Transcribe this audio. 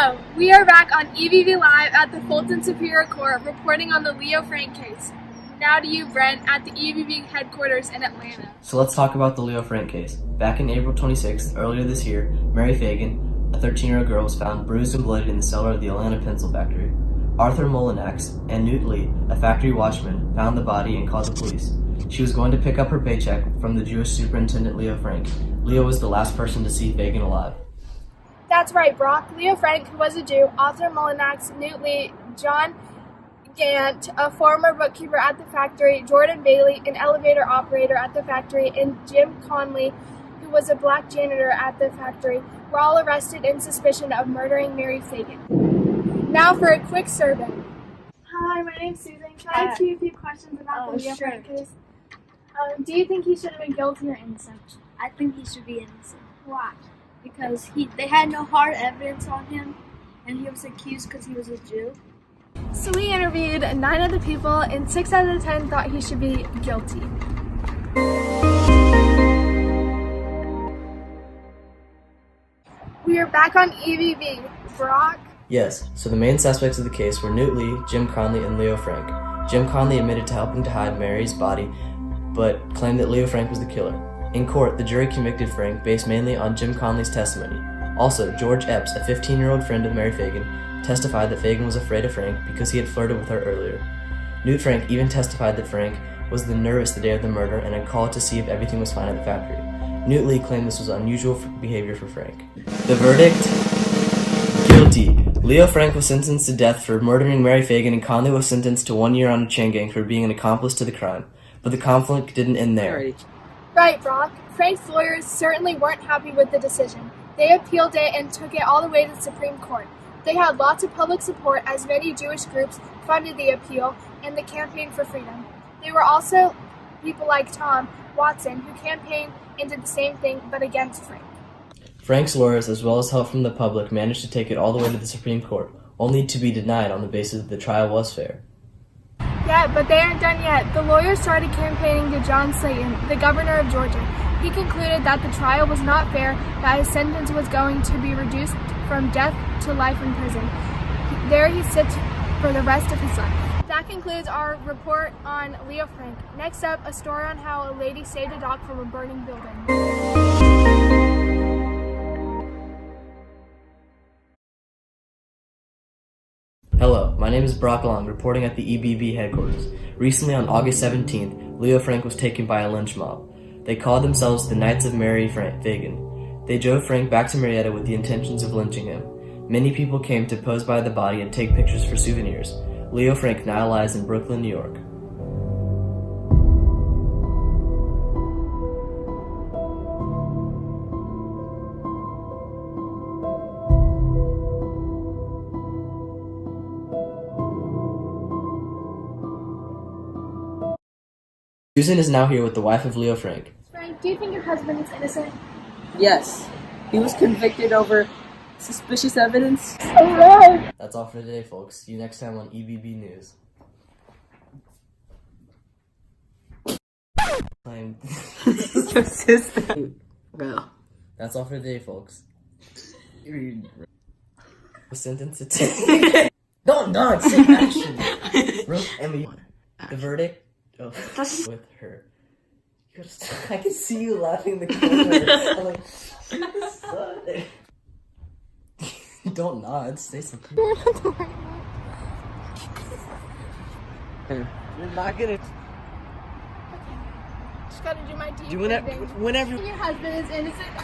Hello, we are back on EBB Live at the Fulton Superior Court reporting on the Leo Frank case. Now to you, Brent, at the EBB headquarters in Atlanta. So let's talk about the Leo Frank case. Back in April 26th, earlier this year, Mary Fagan, a 13-year-old girl, was found bruised and bloodied in the cellar of the Atlanta pencil factory. Arthur Molinax and Newt Lee, a factory watchman, found the body and called the police. She was going to pick up her paycheck from the Jewish superintendent Leo Frank. Leo was the last person to see Fagan alive. That's right, Brock. Leo Frank, who was a Jew, Arthur Molinax, Newt Lee, John Gant, a former bookkeeper at the factory, Jordan Bailey, an elevator operator at the factory, and Jim Conley, who was a black janitor at the factory, were all arrested in suspicion of murdering Mary Fagan. Now for a quick survey. Hi, my name's Susan. Can I ask you a few questions about the Leo Frank case? Do you think he should have been guilty or innocent? I think he should be innocent. Why? Because they had no hard evidence on him, and he was accused because he was a Jew. So we interviewed 9 of the people, and 6 out of the 10 thought he should be guilty. We are back on EBB. Brock? Yes, so the main suspects of the case were Newt Lee, Jim Conley, and Leo Frank. Jim Conley admitted to helping to hide Mary's body, but claimed that Leo Frank was the killer. In court, the jury convicted Frank based mainly on Jim Conley's testimony. Also, George Epps, a 15-year-old friend of Mary Fagan, testified that Fagan was afraid of Frank because he had flirted with her earlier. Newt Frank even testified that Frank was nervous the day of the murder and had called to see if everything was fine at the factory. Newt Lee claimed this was unusual behavior for Frank. The verdict? Guilty. Leo Frank was sentenced to death for murdering Mary Fagan, and Conley was sentenced to 1 year on a chain gang for being an accomplice to the crime. But the conflict didn't end there. Right, Brock. Frank's lawyers certainly weren't happy with the decision. They appealed it and took it all the way to the Supreme Court. They had lots of public support as many Jewish groups funded the appeal and the campaign for freedom. There were also people like Tom Watson who campaigned and did the same thing but against Frank. Frank's lawyers, as well as help from the public, managed to take it all the way to the Supreme Court, only to be denied on the basis that the trial was fair. Yeah, but they aren't done yet. The lawyers started campaigning to John Slayton, the governor of Georgia. He concluded that the trial was not fair, that his sentence was going to be reduced from death to life in prison. There he sits for the rest of his life. That concludes our report on Leo Frank. Next up, a story on how a lady saved a dog from a burning building. Hello, my name is Brock Long, reporting at the EBB headquarters. Recently, on August 17th, Leo Frank was taken by a lynch mob. They called themselves the Knights of Mary Fagan. They drove Frank back to Marietta with the intentions of lynching him. Many people came to pose by the body and take pictures for souvenirs. Leo Frank now lies in Brooklyn, New York. Susan is now here with the wife of Leo Frank. Frank, do you think your husband is innocent? Yes. He was convicted over suspicious evidence. Alright! That's all for today, folks. See you next time on EBB News. Your sister. Bro. That's all for today, folks. Sentence to 10. Don't say action. Emily, the verdict. Oh, with her. I can see you laughing in the corner. I'm like, don't nod. Say something. You're not gonna. Just gotta do my deep Do breathing. whenever. Your husband is innocent.